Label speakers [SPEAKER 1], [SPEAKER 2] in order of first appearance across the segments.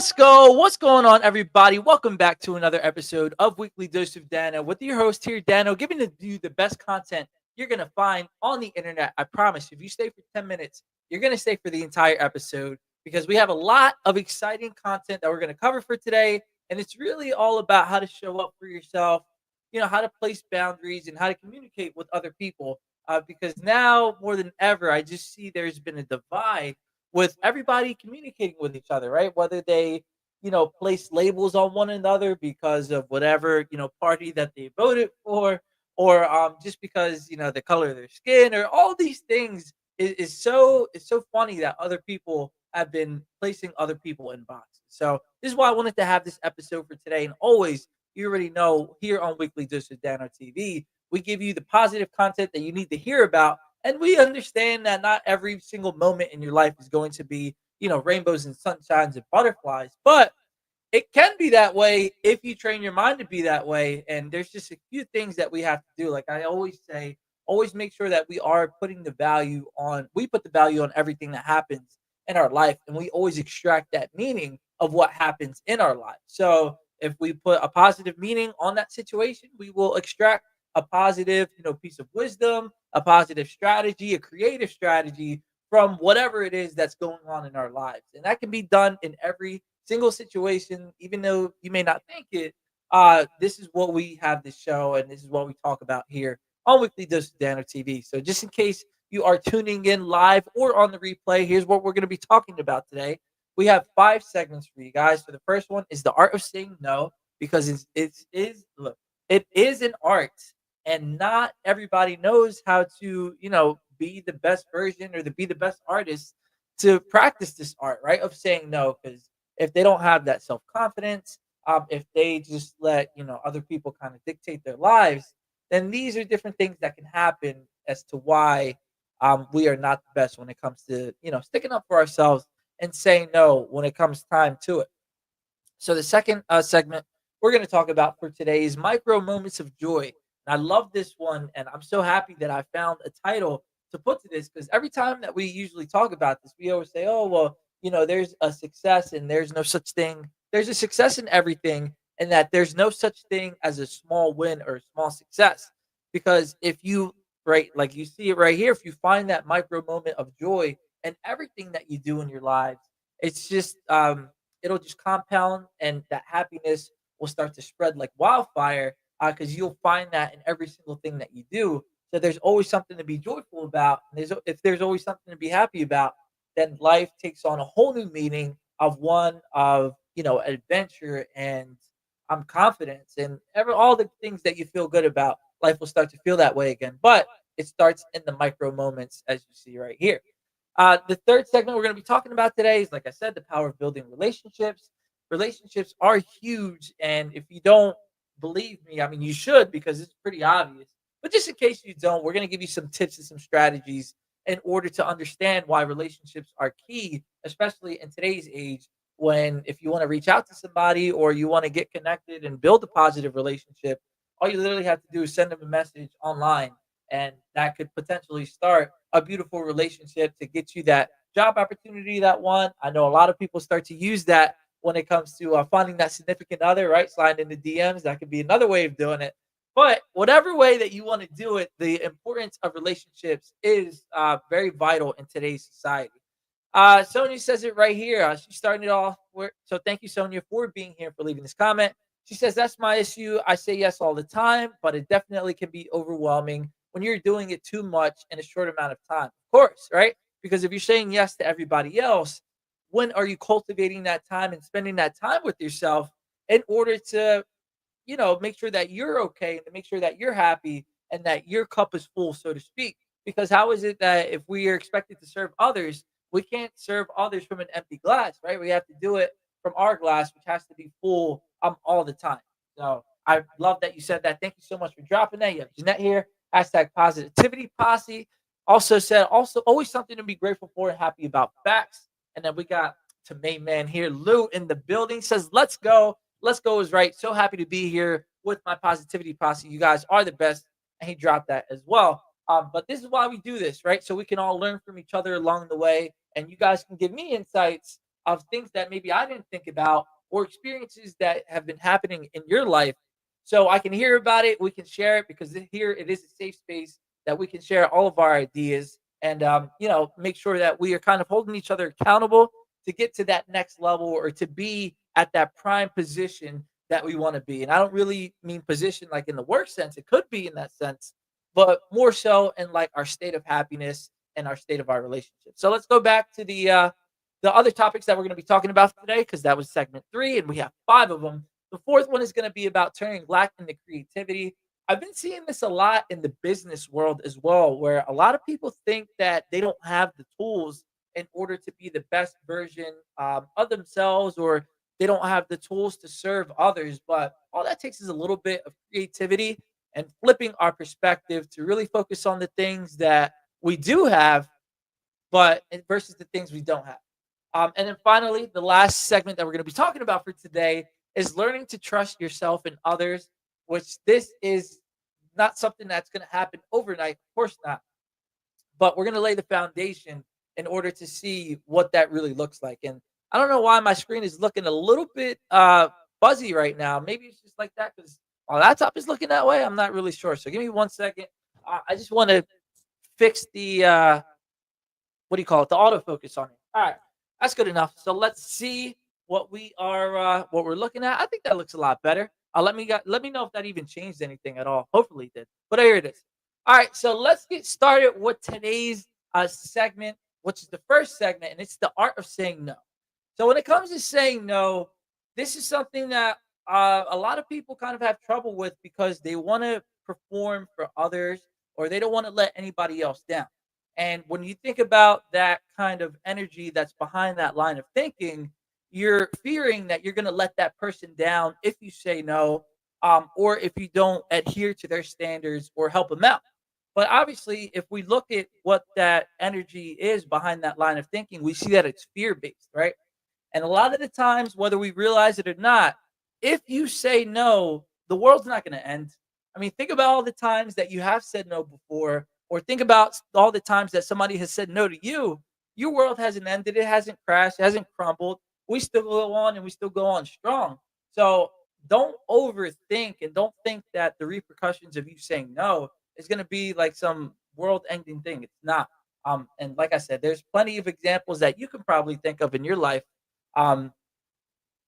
[SPEAKER 1] Let's go. What's going on, everybody? Welcome back to another episode of Weekly Dose of Dano with your host here, Dano, giving you the best content you're going to find on the internet. I promise, if you stay for 10 minutes, you're going to stay for the entire episode because we have a lot of exciting content that we're going to cover for today. And it's really all about how to show up for yourself, how to place boundaries and how to communicate with other people. Because now more than ever, I just see there's been a divide with everybody communicating with each other, right? Whether they, place labels on one another because of whatever, party that they voted for, or just because, the color of their skin, or all these things is so funny that other people have been placing other people in boxes. So this is why I wanted to have this episode for today. And always, you already know, here on Weekly Dose of Dano TV, we give you the positive content that you need to hear about, and we understand that not every single moment in your life is going to be, rainbows and sunshines and butterflies, but it can be that way if you train your mind to be that way. And there's just a few things that we have to do. Like I always say, always make sure that we put the value on everything that happens in our life. And we always extract that meaning of what happens in our life. So if we put a positive meaning on that situation, we will extract a positive, piece of wisdom, a positive strategy, a creative strategy from whatever it is that's going on in our lives. And that can be done in every single situation, even though you may not think it. This is what we have this show, and this is what we talk about here on Weekly Dose of Dano TV. So just in case you are tuning in live or on the replay, here's what we're going to be talking about today. We have 5 segments for you guys. So the first one is the art of saying no, because it is an art, and not everybody knows how to, be the best version or to be the best artist to practice this art, right? Of saying no, because if they don't have that self confidence, if they just let other people kind of dictate their lives, then these are different things that can happen as to why we are not the best when it comes to sticking up for ourselves and saying no when it comes time to it. So the second segment we're going to talk about for today is micro moments of joy. And I love this one, and I'm so happy that I found a title to put to this, because every time that we usually talk about this, we always say, "Oh, well, there's a success and there's no such thing. There's a success in everything, and that there's no such thing as a small win or a small success." Because if you, right, like you see it right here, if you find that micro moment of joy in everything that you do in your lives, it's just it'll just compound, and that happiness will start to spread like wildfire, because you'll find that in every single thing that you do. So there's always something to be joyful about. And if there's always something to be happy about, then life takes on a whole new meaning of one of adventure and confidence, and all the things that you feel good about. Life will start to feel that way again. But it starts in the micro moments, as you see right here. The third segment we're going to be talking about today is, like I said, the power of building relationships. Relationships are huge, and if you don't believe me, I mean, you should, because it's pretty obvious. But just in case you don't, we're going to give you some tips and some strategies in order to understand why relationships are key, especially in today's age, when if you want to reach out to somebody or you want to get connected and build a positive relationship, all you literally have to do is send them a message online, and that could potentially start a beautiful relationship to get you that job opportunity that one. I know a lot of people start to use that when it comes to finding that significant other, right? Slide into DMs. That could be another way of doing it. But whatever way that you want to do it, the importance of relationships is very vital in today's society. Sonia says it right here. She's starting it off. So thank you, Sonia, for being here, for leaving this comment. She says, that's my issue. I say yes all the time, but it definitely can be overwhelming when you're doing it too much in a short amount of time. Of course, right? Because if you're saying yes to everybody else, when are you cultivating that time and spending that time with yourself in order to, make sure that you're okay and to make sure that you're happy and that your cup is full, so to speak? Because how is it that if we are expected to serve others, we can't serve others from an empty glass, right? We have to do it from our glass, which has to be full all the time. So I love that you said that. Thank you so much for dropping that. You have Jeanette here, hashtag positivity posse. Also said, also always something to be grateful for and happy about, facts. And then we got to main man here, Lou in the building, says, let's go. Let's go is right. So happy to be here with my positivity posse. You guys are the best. And he dropped that as well. But this is why we do this, right? So we can all learn from each other along the way. And you guys can give me insights of things that maybe I didn't think about, or experiences that have been happening in your life. So I can hear about it. We can share it because here it is a safe space that we can share all of our ideas and, make sure that we are kind of holding each other accountable to get to that next level or to be at that prime position that we want to be. And I don't really mean position like in the work sense. It could be in that sense, but more so in like our state of happiness and our state of our relationship. So let's go back to the other topics that we're going to be talking about today, because that was segment three, and we have five of them. The fourth one is going to be about turning lack into creativity. I've been seeing this a lot in the business world as well, where a lot of people think that they don't have the tools in order to be the best version of themselves, or they don't have the tools to serve others. But all that takes is a little bit of creativity and flipping our perspective to really focus on the things that we do have, but versus the things we don't have. And then finally, the last segment that we're going to be talking about for today is learning to trust yourself and others, which this is not something that's going to happen overnight. Of course not. But we're going to lay the foundation in order to see what that really looks like. And I don't know why my screen is looking a little bit fuzzy right now. Maybe it's just like that because my laptop is looking that way. I'm not really sure. So give me 1 second. I just want to fix the what do you call it? The autofocus on it. All right, that's good enough. So let's see what we're looking at. I think that looks a lot better. Let me know if that even changed anything at all. Hopefully it did. But here it is. All right, so let's get started with today's segment, which is the first segment, and it's the art of saying no. So when it comes to saying no, this is something that a lot of people kind of have trouble with because they want to perform for others or they don't want to let anybody else down. And when you think about that kind of energy that's behind that line of thinking, you're fearing that you're going to let that person down if you say no, or if you don't adhere to their standards or help them out. But obviously, if we look at what that energy is behind that line of thinking, we see that it's fear based, right? And a lot of the times, whether we realize it or not, if you say no, the world's not going to end. I mean, think about all the times that you have said no before, or think about all the times that somebody has said no to you. Your world hasn't ended, it hasn't crashed, it hasn't crumbled. We still go on and we still go on strong. So don't overthink and don't think that the repercussions of you saying no is going to be like some world ending thing. It's not. And like I said, there's plenty of examples that you can probably think of in your life um,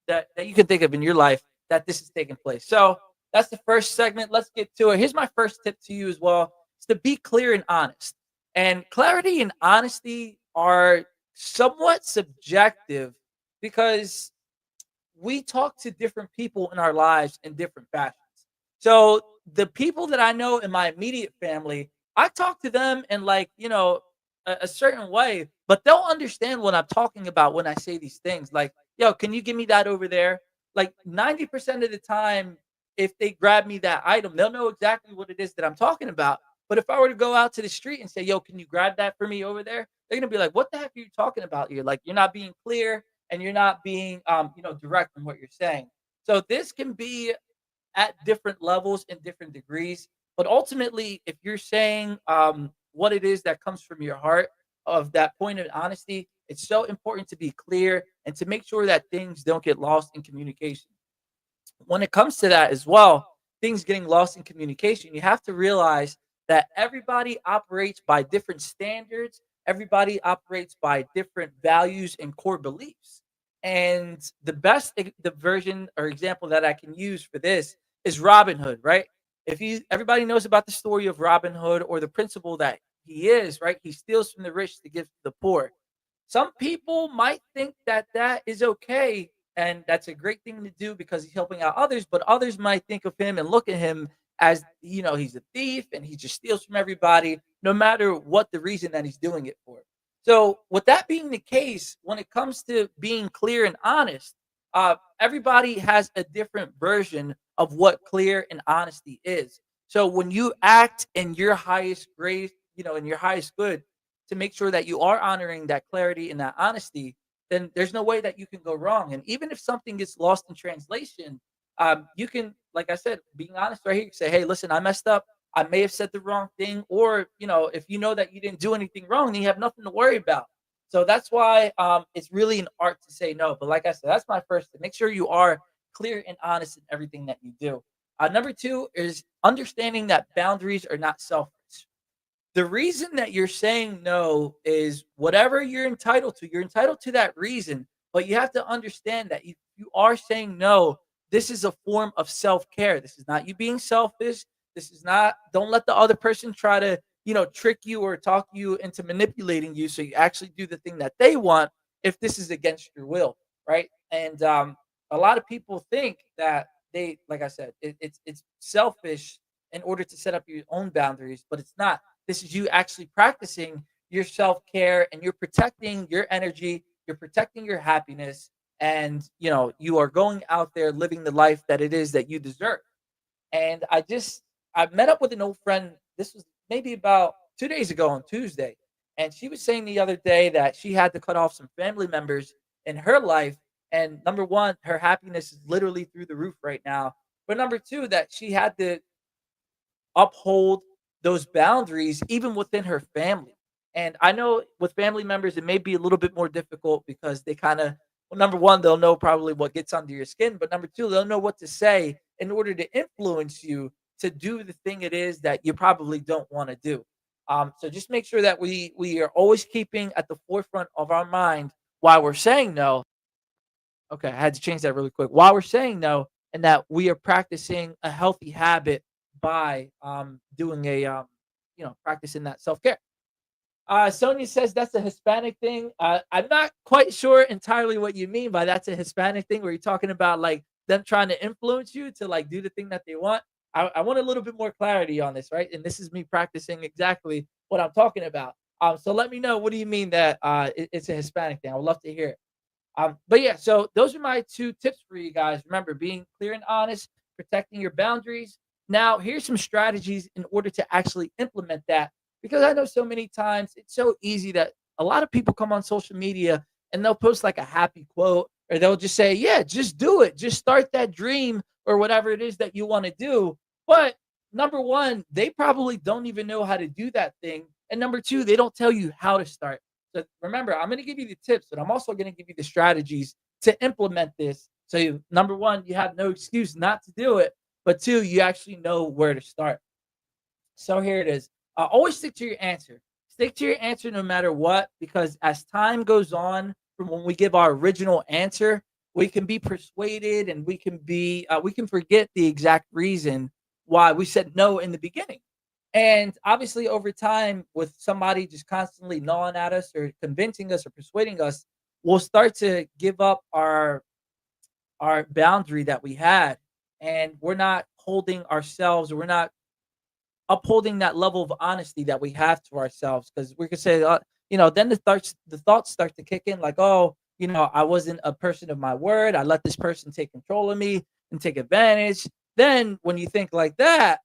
[SPEAKER 1] that you can think of in your life that this is taking place. So that's the first segment. Let's get to it. Here's my first tip to you as well: is to be clear and honest. And clarity and honesty are somewhat subjective because we talk to different people in our lives in different fashions. So the people that I know in my immediate family, I talk to them in like, a certain way, but they'll understand what I'm talking about when I say these things. Like, yo, can you give me that over there? Like 90% of the time, if they grab me that item, they'll know exactly what it is that I'm talking about. But if I were to go out to the street and say, yo, can you grab that for me over there? They're gonna be like, what the heck are you talking about here? Like, you're not being clear and you're not being direct in what you're saying. So this can be at different levels and different degrees. But ultimately, if you're saying what it is that comes from your heart of that point of honesty, it's so important to be clear and to make sure that things don't get lost in communication. When it comes to that as well, things getting lost in communication, you have to realize that everybody operates by different standards, everybody operates by different values and core beliefs. And the version or example that I can use for this is Robin Hood, right? If you everybody knows about the story of Robin Hood or the principle that he is, right? He steals from the rich to give to the poor. Some people might think that that is okay and that's a great thing to do because he's helping out others, but others might think of him and look at him as, he's a thief and he just steals from everybody no matter what the reason that he's doing it for. So, with that being the case, when it comes to being clear and honest, everybody has a different version of what clear and honesty is. So, when you act in your highest grade, in your highest good, to make sure that you are honoring that clarity and that honesty, then there's no way that you can go wrong. And even if something gets lost in translation, you can, like I said, being honest right here, you say, hey, listen, I messed up. I may have said the wrong thing. Or, if you know that you didn't do anything wrong, then you have nothing to worry about. So that's why it's really an art to say no. But like I said, that's my first tip. Make sure you are clear and honest in everything that you do. Number two is understanding that boundaries are not selfish. The reason that you're saying no is whatever you're entitled to. You're entitled to that reason, but you have to understand that you are saying no. This is a form of self care. This is not you being selfish. This is not, don't let the other person try to, trick you or talk you into manipulating you so you actually do the thing that they want if this is against your will, right? And a lot of people think that they, like I said, it's selfish in order to set up your own boundaries, but it's not. This is you actually practicing your self care and you're protecting your energy, you're protecting your happiness, and you are going out there living the life that it is that you deserve. And I met up with an old friend. This was maybe about 2 days ago on Tuesday. And she was saying the other day that she had to cut off some family members in her life. And number one, her happiness is literally through the roof right now. But number two, that she had to uphold those boundaries even within her family. And I know with family members, it may be a little bit more difficult because they kind of, well, number one, they'll know probably what gets under your skin, but number two, they'll know what to say in order to influence you to do the thing it is that you probably don't want to do. So just make sure that we are always keeping at the forefront of our mind while we're saying no. Okay, I had to change that really quick. While we're saying no, and that we are practicing a healthy habit by doing practicing that self care. Sonia says that's a Hispanic thing. I'm not quite sure entirely what you mean by that's a Hispanic thing, where you're talking about like them trying to influence you to like do the thing that they want. I want a little bit more clarity on this, right? And this is me practicing exactly what I'm talking about. So let me know, what do you mean that it's a Hispanic thing? I would love to hear it. But yeah, so those are my two tips for you guys. Remember, being clear and honest, protecting your boundaries. Now, here's some strategies in order to actually implement that, because I know so many times it's so easy that a lot of people come on social media and they'll post like a happy quote, or they'll just say, yeah, just do it, just start that dream or whatever it is that you want to do. But number one, they probably don't even know how to do that thing. And number two, they don't tell you how to start. So remember, I'm going to give you the tips, but I'm also going to give you the strategies to implement this. So number one, you have no excuse not to do it, but two, you actually know where to start. So here it is. Always stick to your answer. Stick to your answer no matter what, because as time goes on, from when we give our original answer, we can be persuaded and we can forget the exact reason why we said no in the beginning. And obviously, over time, with somebody just constantly gnawing at us or convincing us or persuading us, we'll start to give up our boundary that we had, and we're not holding ourselves, or we're not upholding that level of honesty that we have to ourselves. Because we could say, then the thoughts start to kick in, like, oh, I wasn't a person of my word. I let this person take control of me and take advantage. Then when you think like that,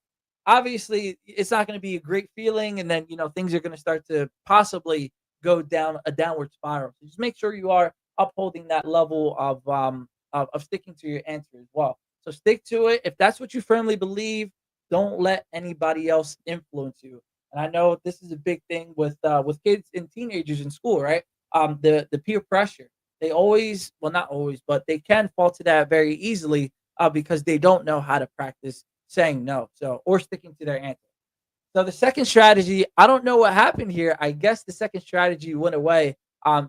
[SPEAKER 1] obviously it's not going to be a great feeling, and then things are going to start to possibly go down a downward spiral. So just make sure you are upholding that level of sticking to your answer as well. So stick to it. If that's what you firmly believe, don't let anybody else influence you. And I know this is a big thing with kids and teenagers in school, right? The peer pressure. They always, well, not always, but they can fall to that very easily because they don't know how to practice saying no. So, or sticking to their answer. So the second strategy, I don't know what happened here. I guess the second strategy went away.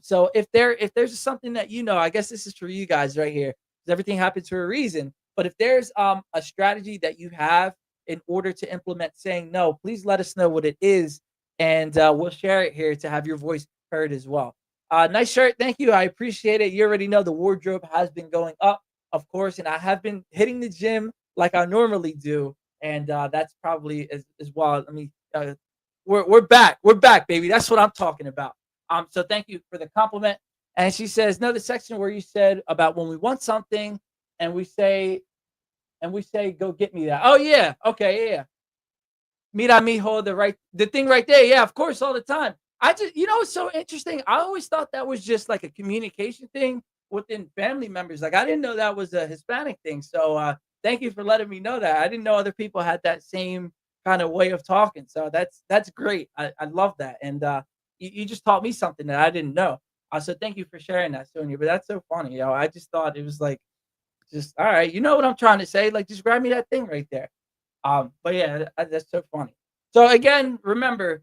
[SPEAKER 1] So if there's something that I guess this is for you guys right here. 'Cause everything happens for a reason. But if there's a strategy that you have in order to implement saying no, please let us know what it is, and we'll share it here to have your voice heard as well. Nice shirt, thank you. I appreciate it. You already know the wardrobe has been going up, of course, and I have been hitting the gym like I normally do, and that's probably as well. Let me. We're back. We're back, baby. That's what I'm talking about. So thank you for the compliment. And she says, no, the section where you said about when we want something and we say, go get me that. Oh yeah, okay, yeah. Mira mijo, the thing right there. Yeah, of course, all the time. I just, it's so interesting. I always thought that was just like a communication thing within family members. Like I didn't know that was a Hispanic thing. So thank you for letting me know that. I didn't know other people had that same kind of way of talking. So that's great. I love that. And you just taught me something that I didn't know. So thank you for sharing that, Sonia. But that's so funny, yo. I just thought it was like, just all right. You know what I'm trying to say? Like, just grab me that thing right there. But yeah, that's so funny. So again, remember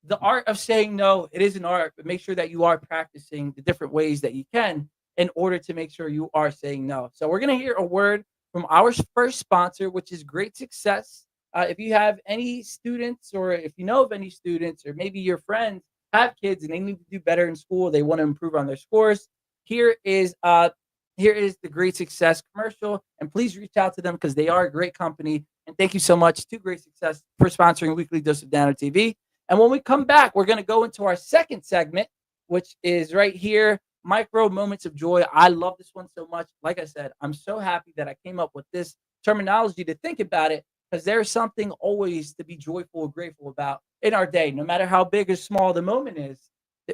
[SPEAKER 1] the art of saying no. It is an art, but make sure that you are practicing the different ways that you can in order to make sure you are saying no. So we're gonna hear a word from our first sponsor, which is Great Success. If you have any students, or if you know of any students, or maybe your friends have kids and they need to do better in school, they want to improve on their scores. Here is here is the Great Success commercial, and please reach out to them because they are a great company. And thank you so much to Great Success for sponsoring Weekly Dose of Dano TV. And when we come back, we're going to go into our second segment, which is right here, micro moments of joy. I love this one so much. Like I said, I'm so happy that I came up with this terminology to think about it, because there's something always to be joyful or grateful about in our day, no matter how big or small the moment is.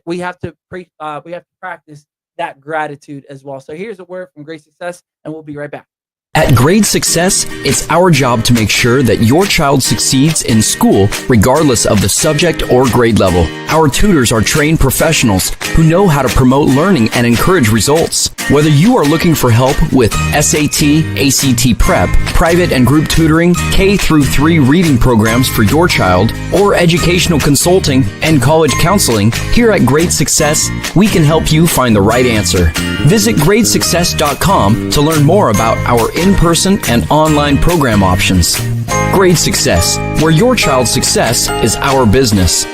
[SPEAKER 1] We have to we have to practice that gratitude as well. So here's a word from Great Success, and we'll be right back.
[SPEAKER 2] At Grade Success, it's our job to make sure that your child succeeds in school regardless of the subject or grade level. Our tutors are trained professionals who know how to promote learning and encourage results. Whether you are looking for help with SAT, ACT prep, private and group tutoring, K through 3 reading programs for your child, or educational consulting and college counseling, here at Grade Success, we can help you find the right answer. Visit gradesuccess.com to learn more about our in-person and online program options. Grade Success, where your child's success is our business.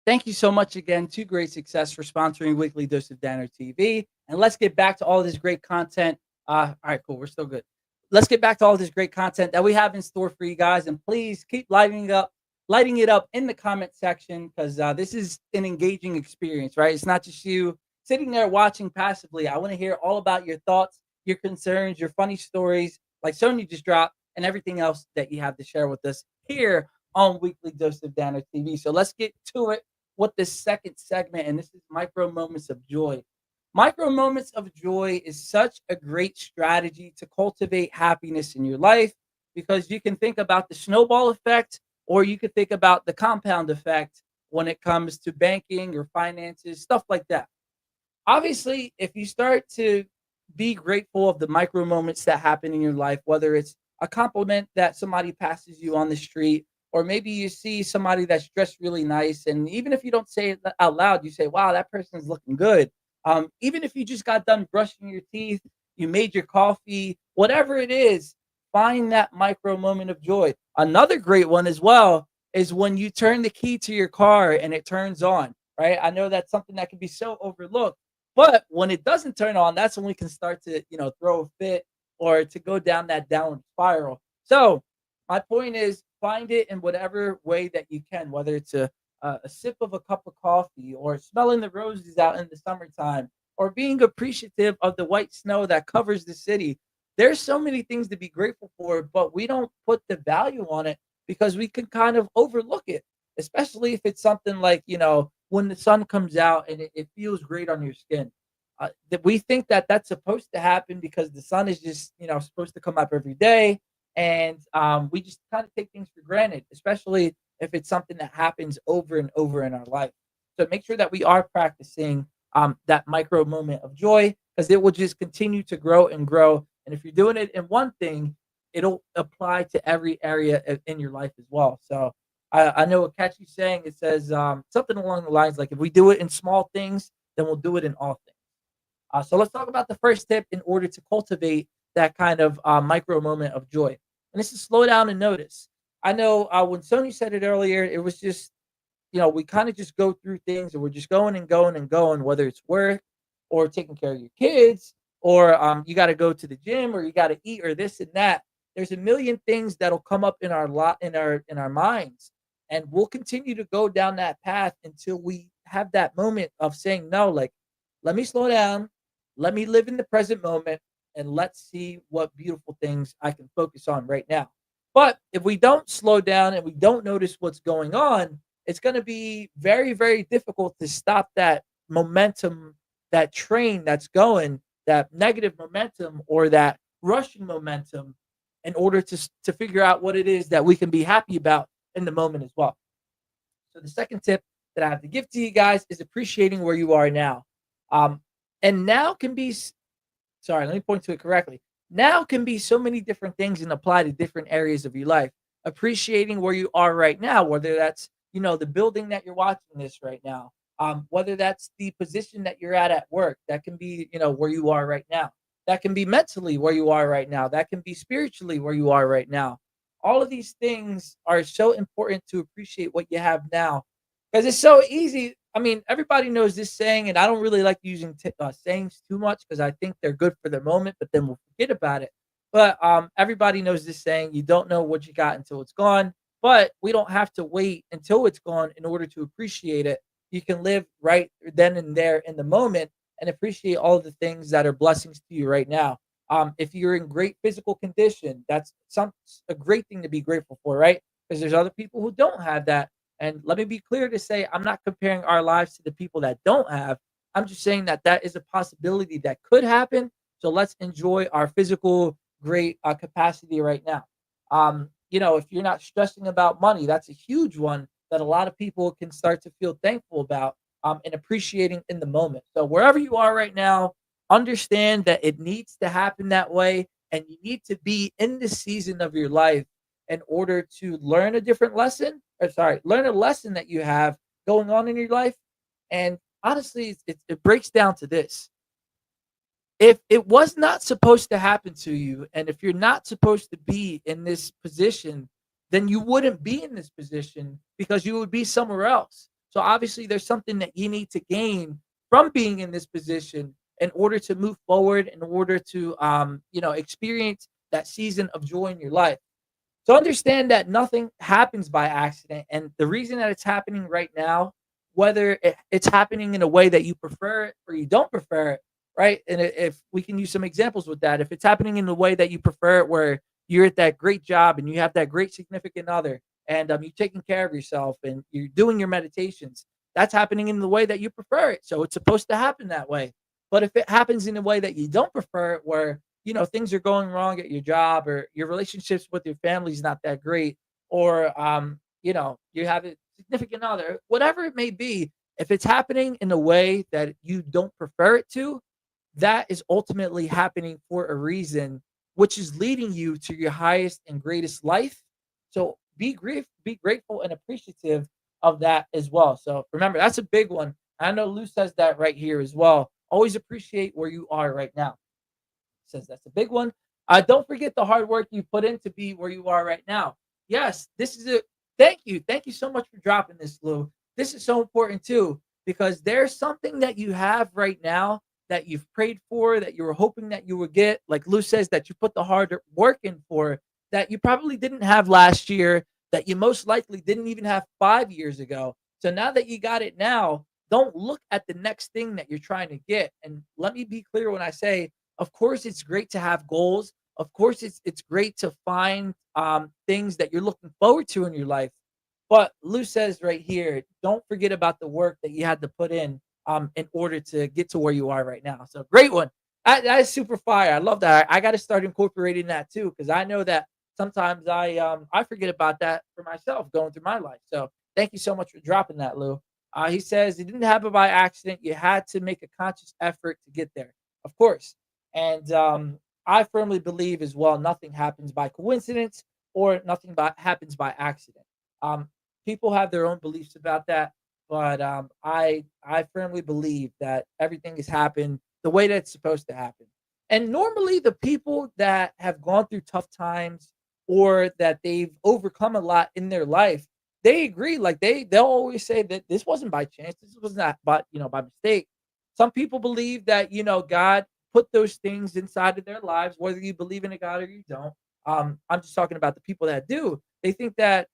[SPEAKER 1] Thank you so much again to Great Success for sponsoring Weekly Dose of Dano TV. And let's get back to all this great content. All right, cool. We're still good. Let's get back to all this great content that we have in store for you guys. And please keep lighting it up in the comment section, because this is an engaging experience, right? It's not just you sitting there watching passively. I want to hear all about your thoughts, your concerns, your funny stories, like Sonya just dropped, and everything else that you have to share with us here on Weekly Dose of Dano TV. So let's get to it with this second segment, and this is micro moments of joy. Micro moments of joy is such a great strategy to cultivate happiness in your life, because you can think about the snowball effect, or you could think about the compound effect when it comes to banking or finances, stuff like that. Obviously, if you start to be grateful of the micro moments that happen in your life, whether it's a compliment that somebody passes you on the street, or maybe you see somebody that's dressed really nice, and even if you don't say it out loud, you say, wow, that person's looking good. Even if you just got done brushing your teeth, you made your coffee, whatever it is, find that micro moment of joy. Another great one as well is when you turn the key to your car and it turns on, right? I know that's something that can be so overlooked, but when it doesn't turn on, that's when we can start to, throw a fit, or to go down that downward spiral. So my point is, find it in whatever way that you can, whether it's a sip of a cup of coffee, or smelling the roses out in the summertime, or being appreciative of the white snow that covers the city. There's so many things to be grateful for, but we don't put the value on it because we can kind of overlook it, especially if it's something like, when the sun comes out and it feels great on your skin. That we think that that's supposed to happen because the sun is just, supposed to come up every day. And we just kind of take things for granted, especially if it's something that happens over and over in our life. So make sure that we are practicing that micro moment of joy, because it will just continue to grow and grow. And if you're doing it in one thing, it'll apply to every area in your life as well. So I know a catchy saying, it says something along the lines like, if we do it in small things, then we'll do it in all things. So let's talk about the first tip in order to cultivate that kind of micro moment of joy. And this is slow down and notice. I know when Sony said it earlier, it was just, we kind of just go through things, and we're just going and going and going, whether it's work or taking care of your kids, or you got to go to the gym, or you got to eat, or this and that. There's a million things that'll come up in our minds, and we'll continue to go down that path until we have that moment of saying no. Like, let me slow down, let me live in the present moment, and let's see what beautiful things I can focus on right now. But if we don't slow down and we don't notice what's going on, it's going to be very, very difficult to stop that momentum that train that's going, that negative momentum or that rushing momentum, in order to figure out what it is that we can be happy about in the moment as well. So the second tip that I have to give to you guys is appreciating where you are now. Um, and now can be sorry, let me point to it correctly. Now can be so many different things and apply to different areas of your life. Appreciating where you are right now, whether that's, the building that you're watching this right now, whether that's the position that you're at work, that can be, where you are right now. That can be mentally where you are right now. That can be spiritually where you are right now. All of these things are so important to appreciate what you have now, because it's so easy. I mean, everybody knows this saying, and I don't really like using sayings too much because I think they're good for the moment, but then we'll forget about it. But everybody knows this saying: you don't know what you got until it's gone. But we don't have to wait until it's gone in order to appreciate it. You can live right then and there in the moment and appreciate all of the things that are blessings to you right now. If you're in great physical condition, that's a great thing to be grateful for, right? Because there's other people who don't have that. And let me be clear to say, I'm not comparing our lives to the people that don't have. I'm just saying that that is a possibility that could happen. So let's enjoy our physical great capacity right now. If you're not stressing about money, that's a huge one that a lot of people can start to feel thankful about, and appreciating in the moment. So wherever you are right now, understand that it needs to happen that way, and you need to be in the season of your life in order to learn a different lesson, or sorry, learn a lesson that you have going on in your life. And honestly, it breaks down to this: if it was not supposed to happen to you, and if you're not supposed to be in this position, then you wouldn't be in this position because you would be somewhere else. So obviously there's something that you need to gain from being in this position in order to move forward, in order to experience that season of joy in your life. So understand that nothing happens by accident, and the reason that it's happening right now, whether it's happening in a way that you prefer it or you don't prefer it, right? And if we can use some examples with that, if it's happening in the way that you prefer it, where you're at that great job and you have that great significant other, and you're taking care of yourself and you're doing your meditations, that's happening in the way that you prefer it. So it's supposed to happen that way. But if it happens in a way that you don't prefer it, where things are going wrong at your job, or your relationships with your family is not that great, or you have a significant other, whatever it may be, if it's happening in a way that you don't prefer it to, that is ultimately happening for a reason, which is leading you to your highest and greatest life. So be grateful and appreciative of that as well. So remember, that's a big one. I know Lou says that right here as well. Always appreciate where you are right now. Says that's a big one. Don't forget the hard work you put in to be where you are right now. Yes, this is a thank you. Thank you so much for dropping this, Lou. This is so important too, because there's something that you have right now that you've prayed for, that you were hoping that you would get. Like Lou says, that you put the hard work in for, that you probably didn't have last year, that you most likely didn't even have 5 years ago. So now that you got it now, don't look at the next thing that you're trying to get. And let me be clear when I say, of course, it's great to have goals. Of course, it's great to find things that you're looking forward to in your life. But Lou says right here, don't forget about the work that you had to put in order to get to where you are right now. So great one. That is super fire. I love that. I got to start incorporating that too, because I know that sometimes I forget about that for myself going through my life. So thank you so much for dropping that, Lou. He says it didn't happen by accident. You had to make a conscious effort to get there. Of course. And I firmly believe as well, nothing happens by coincidence, or nothing happens by accident. Um, People have their own beliefs about that, but I firmly believe that everything has happened the way that it's supposed to happen. And normally, the people that have gone through tough times, or that they've overcome a lot in their life, they agree. Like they'll always say that this wasn't by chance. This was not by mistake. Some people believe that God put those things inside of their lives, whether you believe in a God or you don't. I'm just talking about the people that do. They think that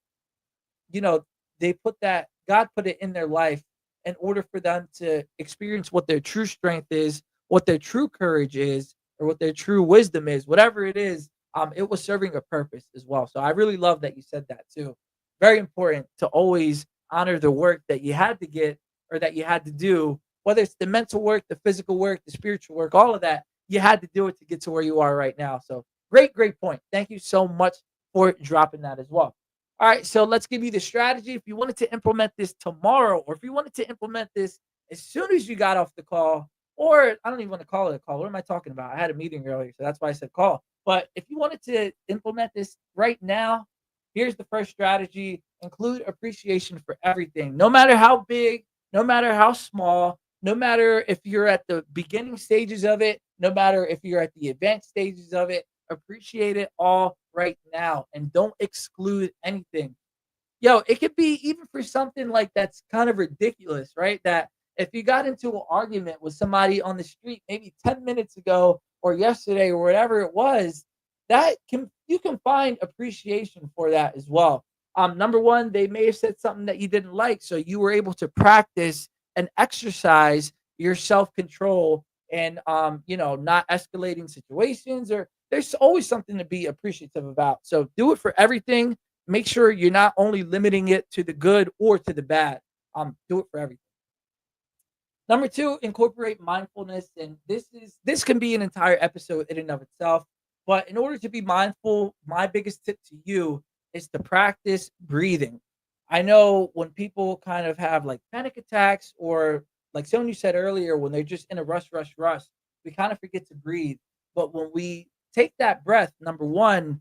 [SPEAKER 1] you know they put that God put it in their life in order for them to experience what their true strength is, what their true courage is, or what their true wisdom is. Whatever it is, it was serving a purpose as well. So I really love that you said that too. Very important to always honor the work that you had to get, or that you had to do, whether it's the mental work, the physical work, the spiritual work, all of that, you had to do it to get to where you are right now. So great point. Thank you so much for dropping that as well. All right, so let's give you the strategy. If you wanted to implement this tomorrow, or if you wanted to implement this as soon as you got off the call, or I don't even want to call it a call. What am I talking about? I had a meeting earlier, so that's why I said call. But if you wanted to implement this right now, here's the first strategy: include appreciation for everything, no matter how big, no matter how small, no matter if you're at the beginning stages of it, no matter if you're at the advanced stages of it. Appreciate it all right now and don't exclude anything. Yo, it could be even for something like that's kind of ridiculous, right? That if you got into an argument with somebody on the street maybe 10 minutes ago or yesterday or whatever it was, that can you can find appreciation for that as well. Number one, they may have said something that you didn't like, so you were able to practice and exercise your self-control and not escalating situations, or there's always something to be appreciative about. So do it for everything. Make sure you're not only limiting it to the good or to the bad. Do it for everything. Number two, incorporate mindfulness. And this can be an entire episode in and of itself. But in order to be mindful, my biggest tip to you is to practice breathing. I know when people kind of have like panic attacks, or like someone you said earlier, when they're just in a rush, we kind of forget to breathe. But when we take that breath, number one,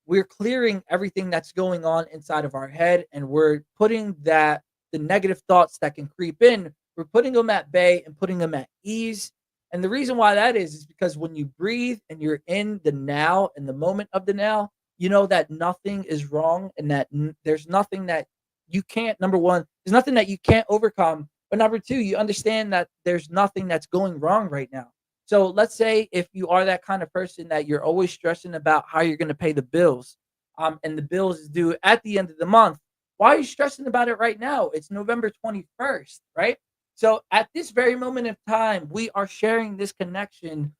[SPEAKER 1] we're clearing everything that's going on inside of our head, and we're putting the negative thoughts that can creep in, we're putting them at bay and putting them at ease. And the reason why that is because when you breathe and you're in the now, in the moment of the now, you know that nothing is wrong, and that there's nothing that you can't, number one, there's nothing that you can't overcome, but number two, you understand that there's nothing that's going wrong right now. So let's say if you are that kind of person that you're always stressing about how you're going to pay the bills, and the bills is due at the end of the month. Why are you stressing about it right now? It's November 21st, right? So at this very moment of time, we are sharing this connection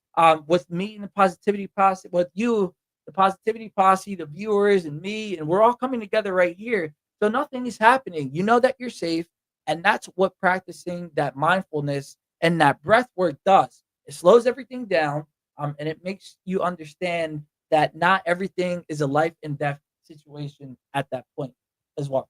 [SPEAKER 1] with me and the positivity posse, with you, the positivity posse, the viewers, and me, and we're all coming together right here. So nothing is happening. You know that you're safe, and that's what practicing that mindfulness and that breath work does. It slows everything down, and it makes you understand that not everything is a life and death situation at that point as well.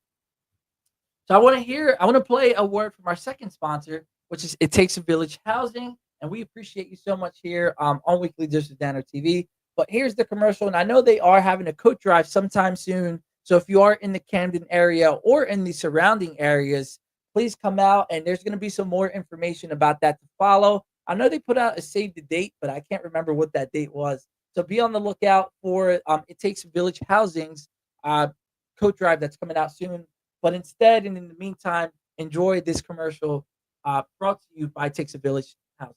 [SPEAKER 1] So I want to play a word from our second sponsor, which is It Takes a Village Housing. And we appreciate you so much here on Weekly Dose of Dano TV. But here's the commercial. And I know they are having a coat drive sometime soon. So if you are in the Camden area or in the surrounding areas, please come out. And there's going to be some more information about that to follow. I know they put out a save the date, but I can't remember what that date was. So be on the lookout for It Takes a Village Housing's coat drive that's coming out soon. But instead, and in the meantime, enjoy this commercial brought to you by Takes a Village Housing.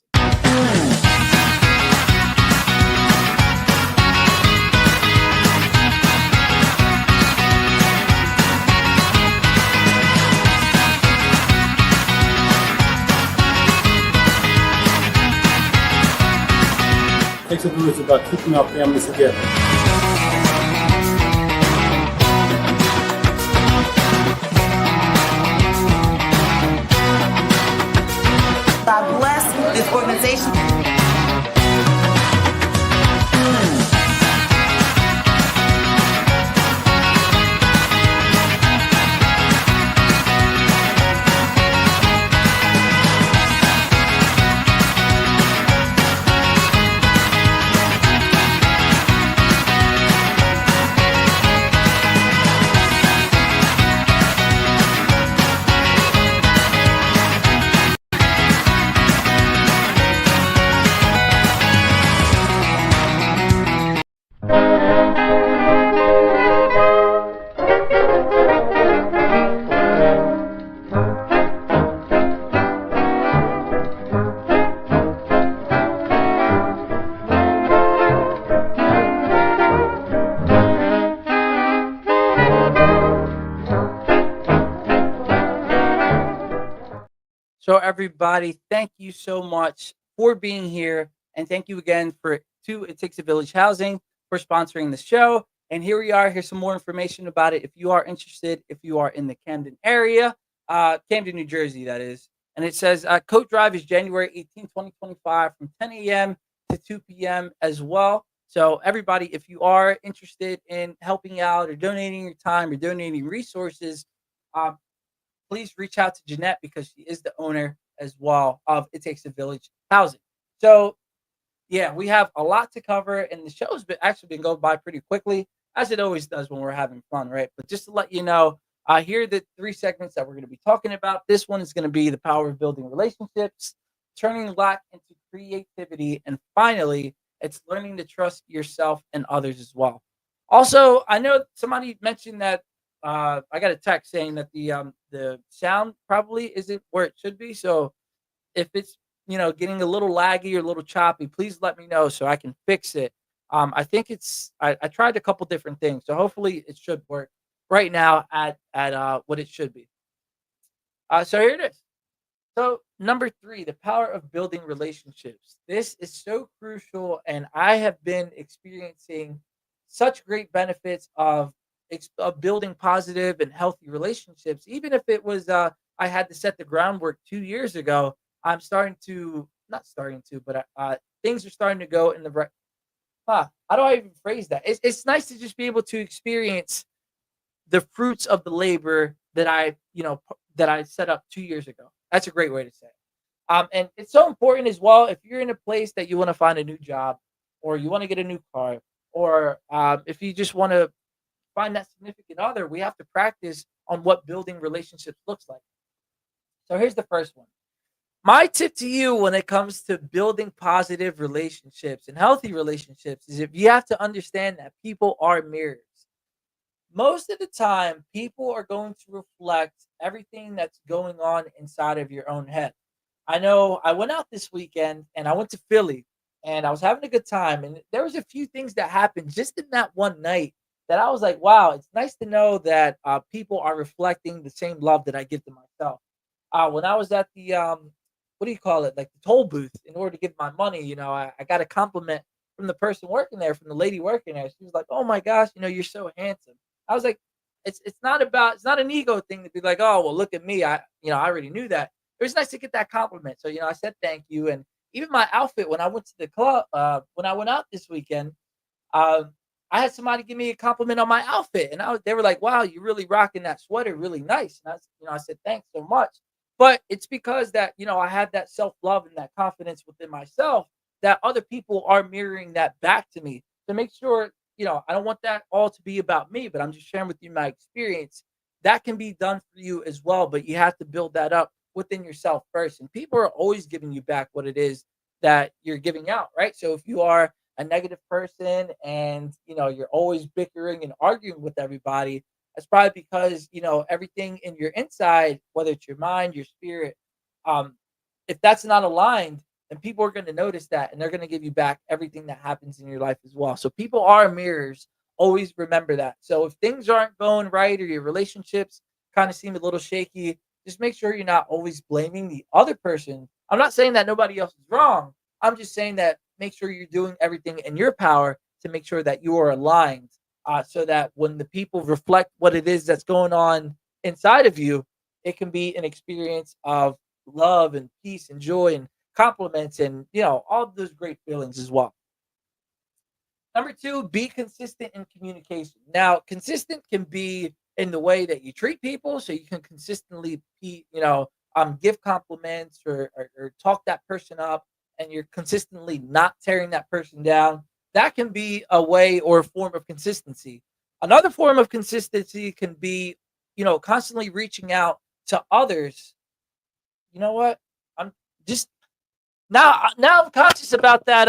[SPEAKER 3] Takes a village about keeping our families together.
[SPEAKER 4] God bless this organization.
[SPEAKER 1] So everybody, thank you so much for being here, and thank you again to It Takes a Village Housing for sponsoring the show. And here we are. Here's some more information about it if you are interested. If you are in the Camden area, Camden, New Jersey, that is, And it says coat drive is January 18th, 2025 from 10 a.m. to 2 p.m. as well. So everybody, if you are interested in helping out or donating your time or donating resources, um, please reach out to Jeanette because she is the owner as well of It Takes a Village Housing. So yeah, we have a lot to cover, and the show's been going by pretty quickly, as it always does when we're having fun, right? But just to let you know, here are the three segments that we're going to be talking about. This one is going to be the power of building relationships, turning lack into creativity, and finally, it's learning to trust yourself and others as well. Also, I know somebody mentioned that I got a text saying that the sound probably isn't where it should be. So if it's getting a little laggy or a little choppy, please let me know so I can fix it. I think I tried a couple different things, so hopefully it should work right now at what it should be. So here it is. So number three, the power of building relationships. This is so crucial, and I have been experiencing such great benefits of building positive and healthy relationships. Even if it was I had to set the groundwork 2 years ago, I'm starting to not starting to, but things are starting to go in the right. How do I even phrase that? It's nice to just be able to experience the fruits of the labor that that I set up 2 years ago. That's a great way to say it. And it's so important as well. If you're in a place that you want to find a new job, or you want to get a new car, or if you just want to find that significant other, we have to practice on what building relationships looks like. So here's the first one. My tip to you when it comes to building positive relationships and healthy relationships is if you have to understand that people are mirrors. Most of the time, people are going to reflect everything that's going on inside of your own head. I know I went out this weekend and I went to Philly and I was having a good time. And there was a few things that happened just in that one night that I was like, wow, it's nice to know that people are reflecting the same love that I give to myself. When I was at the what do you call it, like the toll booth, in order to give my money, I got a compliment from the person working there, from the lady working there. She was like, "Oh my gosh, you're so handsome." I was like, it's not an ego thing to be like, "Oh well, look at me." I already knew that. It was nice to get that compliment. So I said thank you, and even my outfit when I went to the club, when I went out this weekend, um, I had somebody give me a compliment on my outfit, and they were like, "Wow, you're really rocking that sweater, really nice." And I said, "Thanks so much." But it's because that I had that self love and that confidence within myself that other people are mirroring that back to me to make sure I don't want that all to be about me, but I'm just sharing with you my experience. That can be done for you as well, but you have to build that up within yourself first. And people are always giving you back what it is that you're giving out, right? So if you are a negative person and you're always bickering and arguing with everybody, that's probably because everything in your inside, whether it's your mind, your spirit, um, if that's not aligned, then people are going to notice that and they're going to give you back everything that happens in your life as well. So people are mirrors. Always remember that. So if things aren't going right or your relationships kind of seem a little shaky, just make sure you're not always blaming the other person. I'm not saying that nobody else is wrong. I'm just saying that make sure you're doing everything in your power to make sure that you are aligned, so that when the people reflect what it is that's going on inside of you, it can be an experience of love and peace and joy and compliments and all of those great feelings as well. Number two, be consistent in communication. Now, consistent can be in the way that you treat people, so you can consistently give compliments or talk that person up, and you're consistently not tearing that person down. That can be a way or a form of consistency. Another form of consistency can be, constantly reaching out to others. You know what? I'm just now I'm conscious about that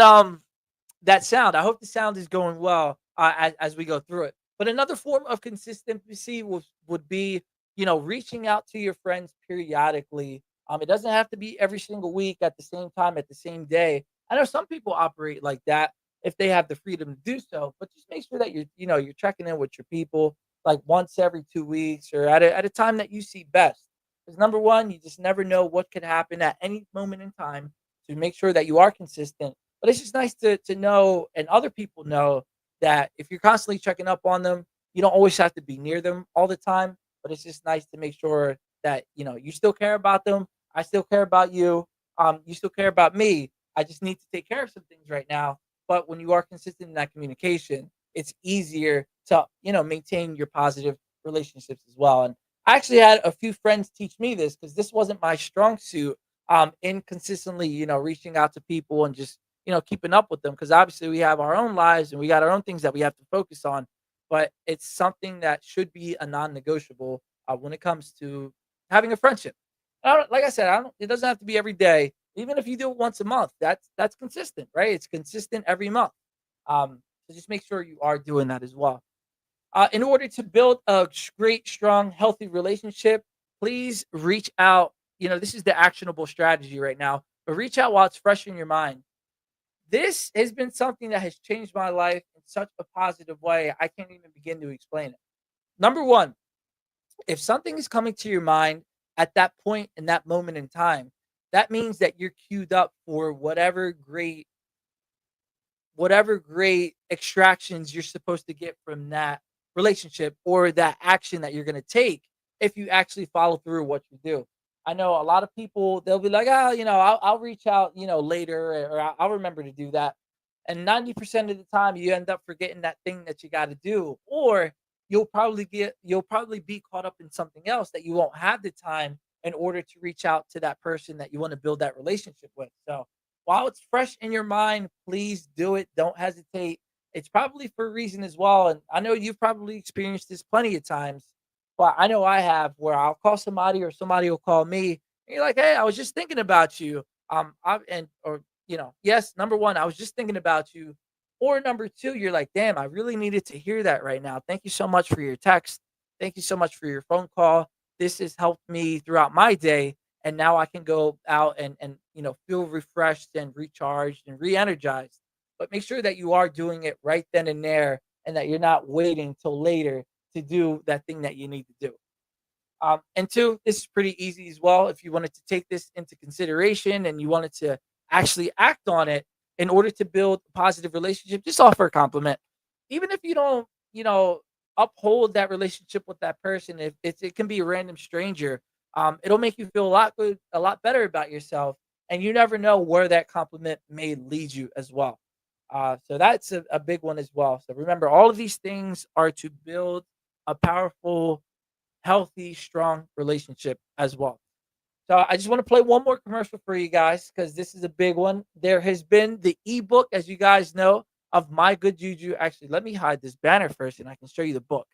[SPEAKER 1] sound. I hope the sound is going well as we go through it. But another form of consistency would be, reaching out to your friends periodically. It doesn't have to be every single week at the same time at the same day. I know some people operate like that if they have the freedom to do so, but just make sure that you're checking in with your people like once every 2 weeks or at a time that you see best. Because number one, you just never know what could happen at any moment in time. So make sure that you are consistent. But it's just nice to know, and other people know, that if you're constantly checking up on them, you don't always have to be near them all the time. But it's just nice to make sure that you still care about them, I still care about you. You still care about me. I just need to take care of some things right now. But when you are consistent in that communication, it's easier to, maintain your positive relationships as well. And I actually had a few friends teach me this because this wasn't my strong suit. In consistently, reaching out to people and just, keeping up with them because obviously we have our own lives and we got our own things that we have to focus on. But it's something that should be a non-negotiable when it comes to having a friendship. Like I said, I don't. It doesn't have to be every day. Even if you do it once a month, that's consistent, right? It's consistent every month. So just make sure you are doing that as well. In order to build a great, strong, healthy relationship, please reach out. This is the actionable strategy right now, but reach out while it's fresh in your mind. This has been something that has changed my life in such a positive way. I can't even begin to explain it. Number one, if something is coming to your mind at that point in that moment in time, that means that you're queued up for whatever great extractions you're supposed to get from that relationship or that action that you're going to take if you actually follow through what you do. I know a lot of people, they'll be like, oh, I'll reach out, later, or I'll remember to do that. And 90% of the time, you end up forgetting that thing that you got to do, or you'll probably be caught up in something else that you won't have the time in order to reach out to that person that you want to build that relationship with. So while it's fresh in your mind, please do it. Don't hesitate. It's probably for a reason as well. And I know you've probably experienced this plenty of times, but I know I have where I'll call somebody or somebody will call me. And you're like, hey, I was just thinking about you. Yes, number one, I was just thinking about you. Or number two, you're like, damn, I really needed to hear that right now. Thank you so much for your text. Thank you so much for your phone call. This has helped me throughout my day, and now I can go out and feel refreshed and recharged and re-energized. But make sure that you are doing it right then and there, and that you're not waiting till later to do that thing that you need to do. And two, this is pretty easy as well. If you wanted to take this into consideration and you wanted to actually act on it in order to build a positive relationship, just offer a compliment. Even if you don't, uphold that relationship with that person, if it can be a random stranger, it'll make you feel a lot better about yourself. And you never know where that compliment may lead you as well. So that's a big one as well. So remember, all of these things are to build a powerful, healthy, strong relationship as well. So I just want to play one more commercial for you guys because this is a big one. There has been the ebook, as you guys know, of My Good Juju. Actually, let me hide this banner first and I can show you the book.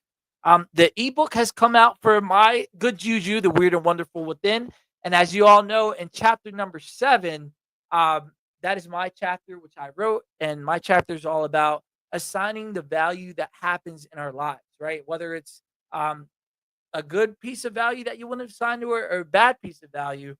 [SPEAKER 1] The ebook has come out for My Good Juju, The Weird and Wonderful Within. And as you all know, in chapter number 7, that is my chapter, which I wrote. And my chapter is all about assigning the value that happens in our lives, right? Whether it's a good piece of value that you want to assign to her or a bad piece of value,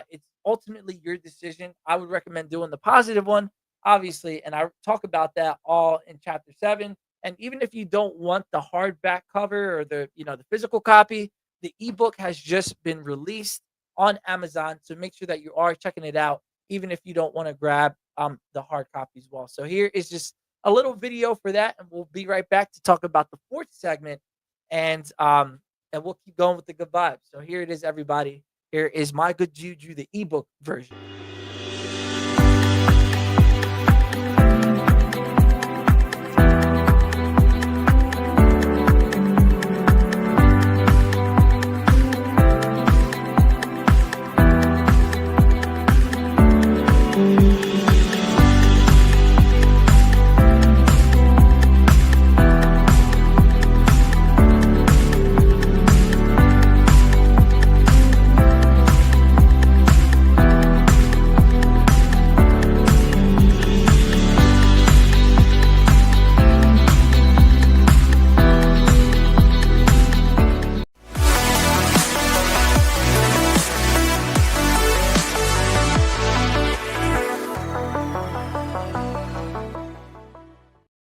[SPEAKER 1] it's ultimately your decision. I would recommend doing the positive one, obviously, and I talk about that all in chapter 7. And even if you don't want the hardback cover or the physical copy, the ebook has just been released on Amazon. So make sure that you are checking it out, even if you don't want to grab the hard copy as well. So here is just a little video for that, and we'll be right back to talk about the fourth segment. And we'll keep going with the good vibes. So here it is, everybody. Here is My Good Juju, the ebook version.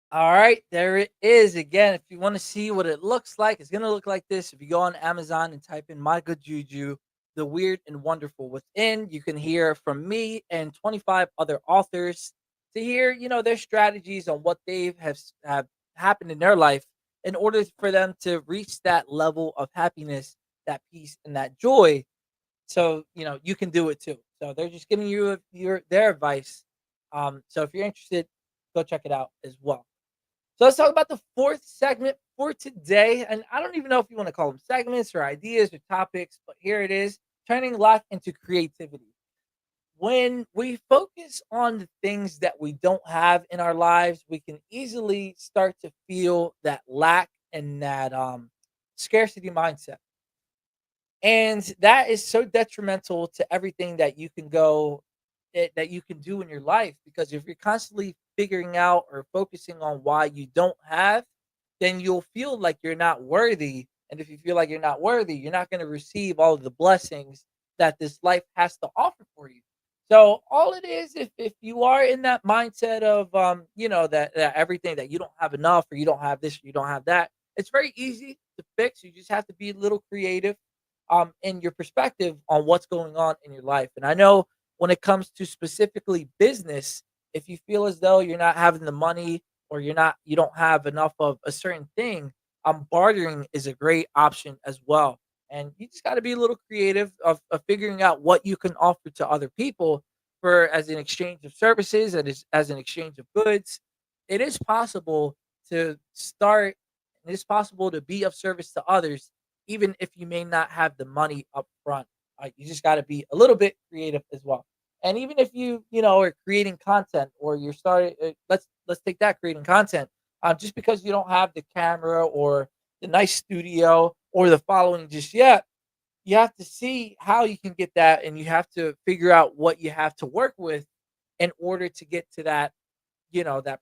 [SPEAKER 1] All right, there it is again. If you want to see what it looks like, it's going to look like this. If you go on Amazon and type in My Good Juju, The Weird and Wonderful Within, you can hear from me and 25 other authors to hear, their strategies on what have happened in their life in order for them to reach that level of happiness, that peace, and that joy so you can do it too. So they're just giving you their advice. So if you're interested, go check it out as well. So let's talk about the fourth segment for today. And I don't even know if you want to call them segments or ideas or topics, but here it is: turning luck into creativity. When we focus on the things that we don't have in our lives, we can easily start to feel that lack and that scarcity mindset. And that is so detrimental to everything that you can that you can do in your life, because if you're constantly figuring out or focusing on why you don't have, then you'll feel like you're not worthy. And if you feel like you're not worthy, you're not going to receive all of the blessings that this life has to offer for you. So all it is, if you are in that mindset of that everything, that you don't have enough, or you don't have this, or you don't have that, it's very easy to fix. You just have to be a little creative in your perspective on what's going on in your life. And I know when it comes to specifically business, if you feel as though you're not having the money, or you don't have enough of a certain thing, bartering is a great option as well. And you just got to be a little creative of figuring out what you can offer to other people for as an exchange of services, and as an exchange of goods. It is possible to start, and it's possible to be of service to others, even if you may not have the money up front. You just got to be a little bit creative as well. And even if you are creating content, or you're starting, let's take that, creating content. Just because you don't have the camera or the nice studio or the following just yet, you have to see how you can get that, and you have to figure out what you have to work with in order to get to that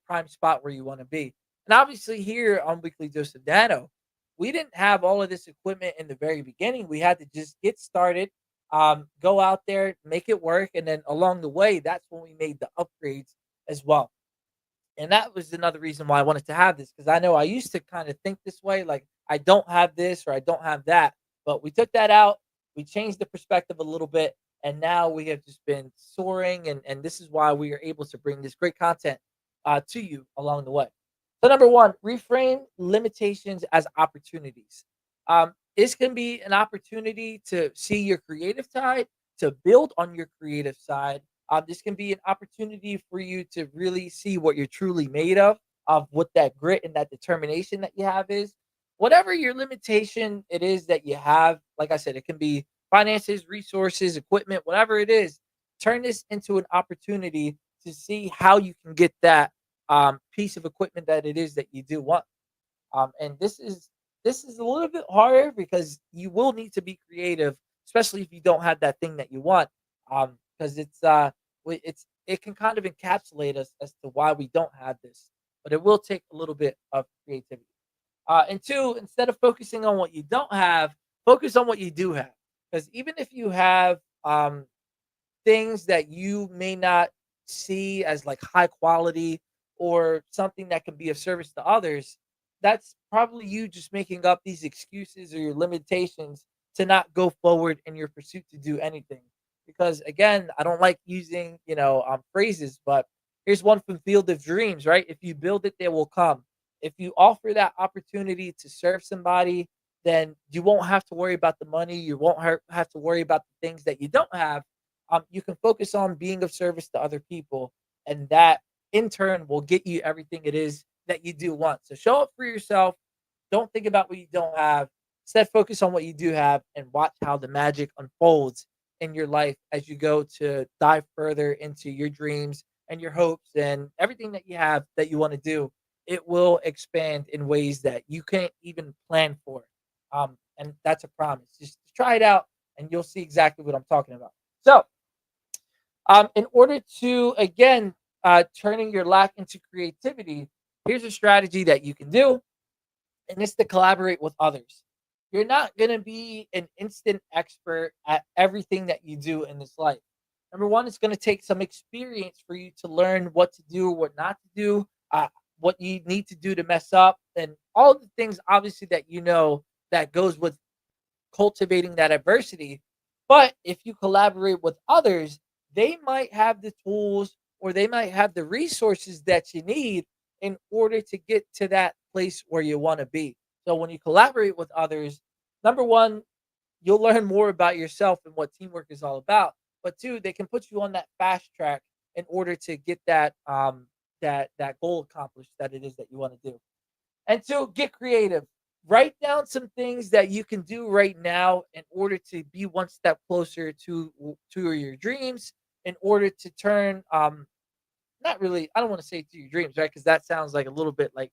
[SPEAKER 1] prime spot where you want to be. And obviously, here on Weekly Dose of Dano, we didn't have all of this equipment in the very beginning. We had to just get started, go out there, make it work, and then along the way, that's when we made the upgrades as well. And that was another reason why I wanted to have this, because I know I used to kind of think this way, like I don't have this or I don't have that. But we took that out, we changed the perspective a little bit, and now we have just been soaring. And this is why we are able to bring this great content to you along the way. So, number one, reframe limitations as opportunities. This can be an opportunity to see your creative side, to build on your creative side. This can be an opportunity for you to really see what you're truly made of what that grit and that determination that you have is. Whatever your limitation it is that you have, like I said, it can be finances, resources, equipment, whatever it is. Turn this into an opportunity to see how you can get that piece of equipment that it is that you do want. And this is a little bit harder, because you will need to be creative, especially if you don't have that thing that you want. Because it can kind of encapsulate us as to why we don't have this, but it will take a little bit of creativity. And two, instead of focusing on what you don't have, focus on what you do have. Because even if you have things that you may not see as like high quality, or something that can be of service to others, that's probably you just making up these excuses or your limitations to not go forward in your pursuit to do anything. Because again, I don't like using phrases, but here's one from Field of Dreams, right? If you build it, they will come. If you offer that opportunity to serve somebody, then you won't have to worry about the money. You won't have to worry about the things that you don't have. You can focus on being of service to other people, and that in turn will get you everything it is that you do want. So show up for yourself. Don't think about what you don't have. Instead, focus on what you do have, and watch how the magic unfolds in your life as you go to dive further into your dreams and your hopes and everything that you have that you want to do. It will expand in ways that you can't even plan for. And that's a promise. Just try it out, and you'll see exactly what I'm talking about. So, in order to, again, turning your lack into creativity, here's a strategy that you can do, and it's to collaborate with others. You're not going to be an instant expert at everything that you do in this life. Number one, it's going to take some experience for you to learn what to do, what not to do, what you need to do to mess up, and all the things, obviously, that that goes with cultivating that adversity. But if you collaborate with others, they might have the tools, or they might have the resources that you need in order to get to that place where you want to be. So when you collaborate with others, number one, you'll learn more about yourself and what teamwork is all about. But two, they can put you on that fast track in order to get that goal accomplished that it is that you want to do. And two, get creative. Write down some things that you can do right now in order to be one step closer to your dreams. In order to turn not really, I don't want to say to your dreams, right? Because that sounds like a little bit like,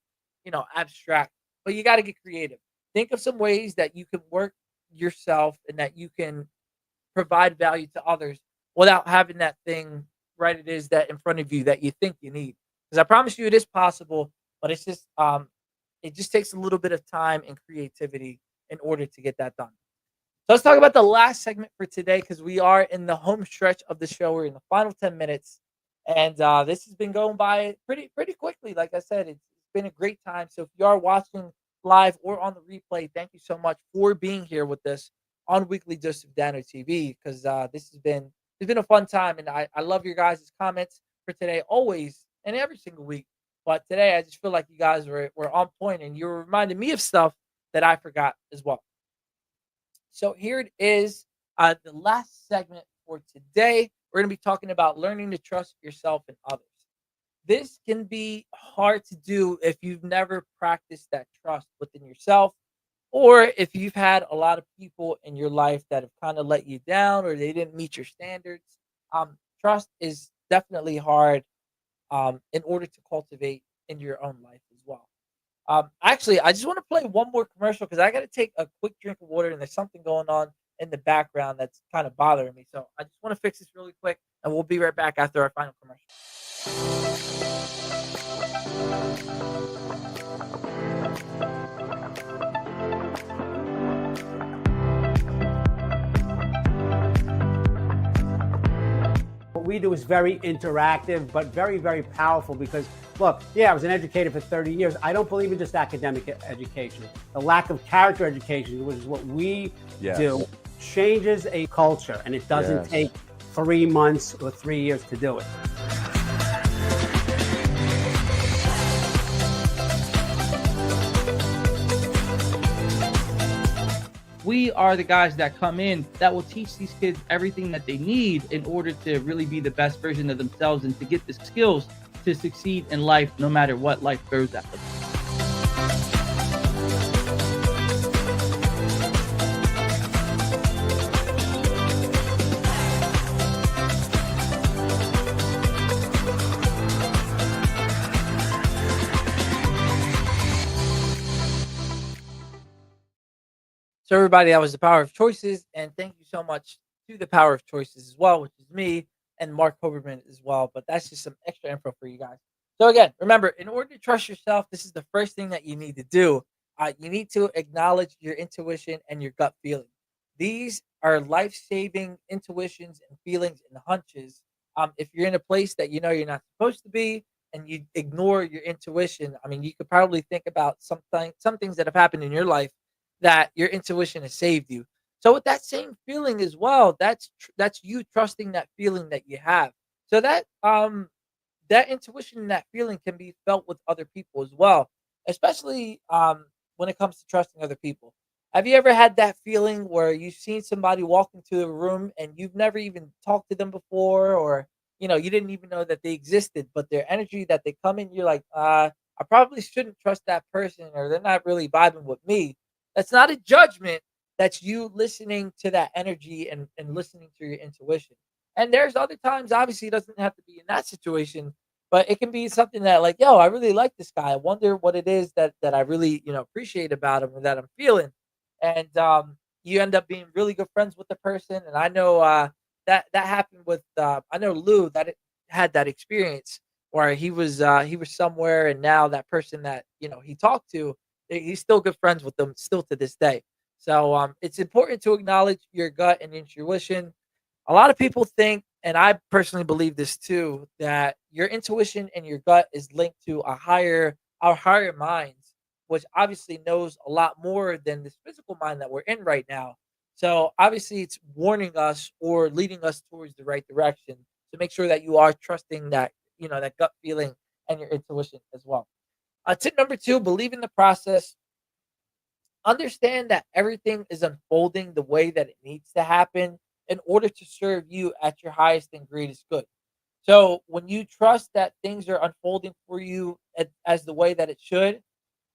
[SPEAKER 1] abstract. But you got to get creative. Think of some ways that you can work yourself and that you can provide value to others without having that thing right it is that in front of you that you think you need. Because I promise you it is possible, but it just takes a little bit of time and creativity in order to get that done. So let's talk about the last segment for today because we are in the home stretch of the show. We're in the final 10 minutes. And this has been going by pretty quickly. Like I said, it's been a great time. So if you are watching live or on the replay, thank you so much for being here with us on Weekly Dose of Dano TV because this has been it's been a fun time, and I love your guys' comments for today, always and every single week. But today, I just feel like you guys were on point, and you were reminding me of stuff that I forgot as well. So here it is, the last segment for today. We're going to be talking about learning to trust yourself and others. This can be hard to do if you've never practiced that trust within yourself, or if you've had a lot of people in your life that have kind of let you down or they didn't meet your standards. Trust is definitely hard in order to cultivate in your own life as well. Actually, I just want to play one more commercial because I got to take a quick drink of water and there's something going on in the background that's kind of bothering me. So I just want to fix this really quick and we'll be right back after our final commercial.
[SPEAKER 5] What we do is very interactive, but very, very powerful because, look, yeah, I was an educator for 30 years. I don't believe in just academic education. The lack of character education, which is what we do, changes a culture, and it doesn't take 3 months or 3 years to do it.
[SPEAKER 6] We are the guys that come in that will teach these kids everything that they need in order to really be the best version of themselves and to get the skills to succeed in life no matter what life throws at them.
[SPEAKER 1] So everybody, that was the Power of Choices, and thank you so much to the Power of Choices as well, which is me and Mark Hoberman as well. But that's just some extra info for you guys. So again, remember, in order to trust yourself, this is the first thing that you need to do. You need to acknowledge your intuition and your gut feeling. These are life-saving intuitions and feelings and hunches. If you're in a place that you know you're not supposed to be, and you ignore your intuition, I mean, you could probably think about some things that have happened in your life that your intuition has saved you. So with that same feeling as well, that's you trusting that feeling that you have. So that intuition and that feeling can be felt with other people as well, especially when it comes to trusting other people. Have you ever had that feeling where you've seen somebody walk into a room and you've never even talked to them before, or you didn't even know that they existed, but their energy that they come in, you're like, I probably shouldn't trust that person, or they're not really vibing with me. That's not a judgment. That's you listening to that energy and listening to your intuition. And there's other times, obviously, it doesn't have to be in that situation, but it can be something that, like, yo, I really like this guy. I wonder what it is that I really, appreciate about him or that I'm feeling. And you end up being really good friends with the person. And I know that happened with, I know Lou that had that experience where he was somewhere, and now that person that he talked to, he's still good friends with them still to this day. So it's important to acknowledge your gut and intuition. A lot of people think, and I personally believe this too, that your intuition and your gut is linked to our higher minds, which obviously knows a lot more than this physical mind that we're in right now. So obviously it's warning us or leading us towards the right direction. So make sure that you are trusting that, that gut feeling and your intuition as well. Tip number 2, believe in the process. understand that everything is unfolding the way that it needs to happen in order to serve you at your highest and greatest good. So when you trust that things are unfolding for you as the way that it should,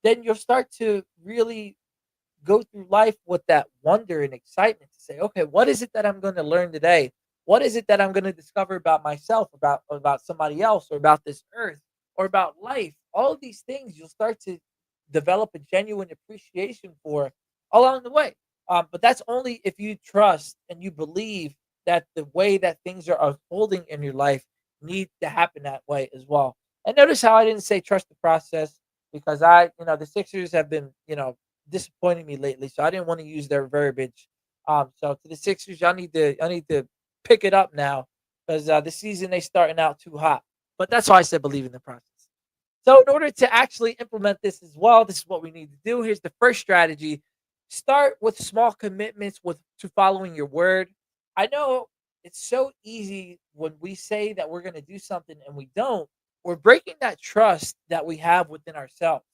[SPEAKER 1] then you'll start to really go through life with that wonder and excitement to say, okay, what is it that I'm going to learn today? What is it that I'm going to discover about myself, about somebody else, or about this earth, or about life? All of these things you'll start to develop a genuine appreciation for along the way. But that's only if you trust and you believe that the way that things are unfolding in your life need to happen that way as well. And notice how I didn't say trust the process, because the Sixers have been, disappointing me lately, so I didn't want to use their verbiage. So to the Sixers, y'all need to pick it up now, because the season they starting out too hot. But that's why I said believe in the process. So in order to actually implement this as well, this is what we need to do. Here's the first strategy: start with small commitments to following your word. I know it's so easy when we say that we're going to do something and we don't. We're breaking that trust that we have within ourselves.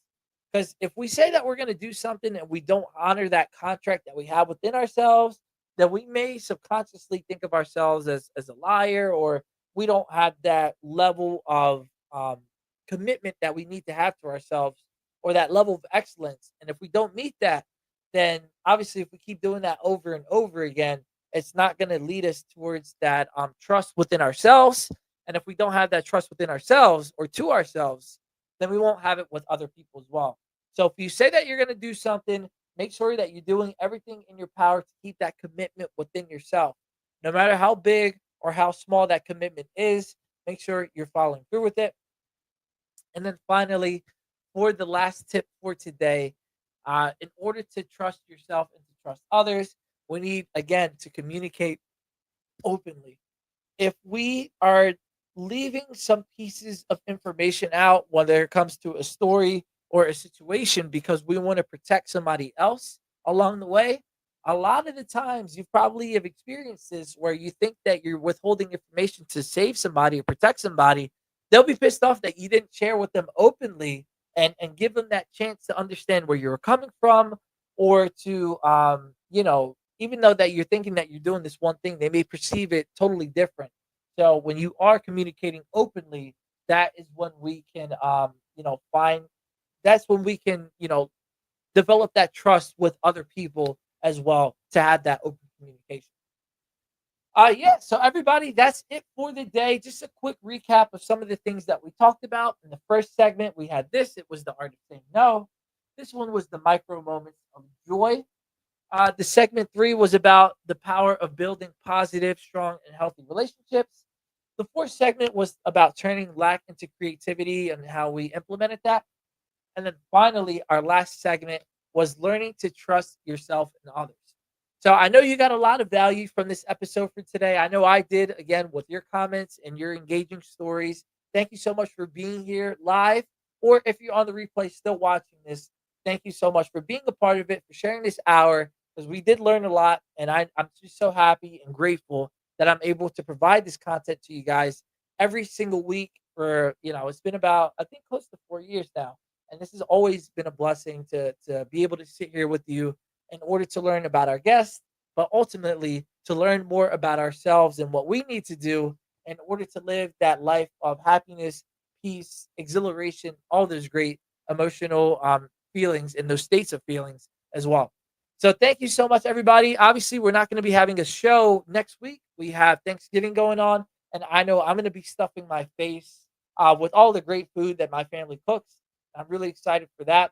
[SPEAKER 1] Because if we say that we're going to do something and we don't honor that contract that we have within ourselves, then we may subconsciously think of ourselves as a liar, or we don't have that level of commitment that we need to have to ourselves, or that level of excellence. And if we don't meet that, then obviously, if we keep doing that over and over again, it's not going to lead us towards that trust within ourselves. And if we don't have that trust within ourselves or to ourselves, then we won't have it with other people as well. So if you say that you're going to do something, make sure that you're doing everything in your power to keep that commitment within yourself. No matter how big or how small that commitment is, make sure you're following through with it. And then finally, for the last tip for today, in order to trust yourself and to trust others, we need, again, to communicate openly. If we are leaving some pieces of information out, whether it comes to a story or a situation, because we want to protect somebody else along the way, a lot of the times you probably have experienced this where you think that you're withholding information to save somebody or protect somebody. They'll be pissed off that you didn't share with them openly, and give them that chance to understand where you're coming from, or to even though that you're thinking that you're doing this one thing, they may perceive it totally different. So when you are communicating openly, that is when we can find that's when we can develop that trust with other people as well, to have that open communication. Yeah, so everybody, that's it for the day. Just a quick recap of some of the things that we talked about. In the first segment, we had this. It was the art of saying no. This one was the micro moments of joy. The segment 3 was about the power of building positive, strong, and healthy relationships. The fourth segment was about turning lack into creativity and how we implemented that. And then finally, our last segment was learning to trust yourself and others. So I know you got a lot of value from this episode for today. I know I did, again, with your comments and your engaging stories. Thank you so much for being here live, or if you're on the replay still watching this, thank you so much for being a part of it, for sharing this hour, because we did learn a lot. And I'm just so happy and grateful that I'm able to provide this content to you guys every single week for, it's been about, I think, close to 4 years now. And this has always been a blessing to be able to sit here with you in order to learn about our guests, but ultimately to learn more about ourselves and what we need to do in order to live that life of happiness, peace, exhilaration, all those great emotional feelings and those states of feelings as well. So thank you so much, everybody. Obviously, we're not going to be having a show next week. We have Thanksgiving going on, and I know I'm going to be stuffing my face with all the great food that my family cooks. I'm really excited for that.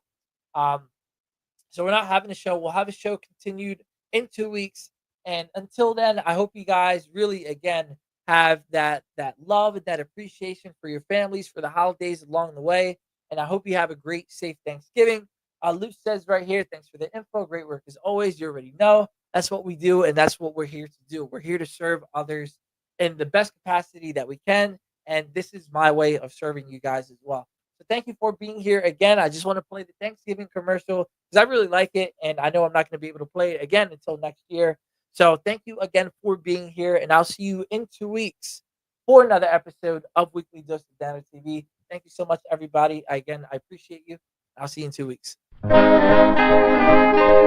[SPEAKER 1] So we're not having a show. We'll have a show continued in 2 weeks. And until then, I hope you guys really, again, have that love and that appreciation for your families, for the holidays along the way. And I hope you have a great, safe Thanksgiving. Luke says right here, thanks for the info. Great work as always. You already know that's what we do, and that's what we're here to do. We're here to serve others in the best capacity that we can. And this is my way of serving you guys as well. So thank you for being here again. I just want to play the Thanksgiving commercial because I really like it, and I know I'm not going to be able to play it again until next year. So thank you again for being here, and I'll see you in 2 weeks for another episode of Weekly Dose of Dano TV. Thank you so much, everybody. Again, I appreciate you. I'll see you in 2 weeks.
[SPEAKER 7] you.